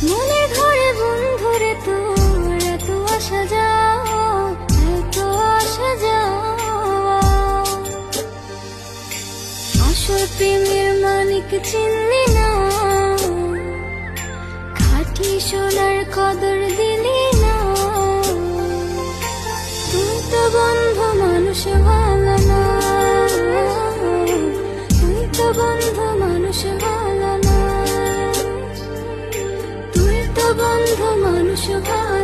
মনে ঘরে বন্ধুরে তোর এত আসা যাওয়া, এত আসা যাওয়া। আসল প্রেমের মানিক চিনলি না, খাঁটি সোনার কদর দিলি না। তুই তো বন্ধু মানুষ ভালো না, তুই তো বন্ধু মানুষ ভালো না, তুই তো বন্ধু মানুষ ভালো।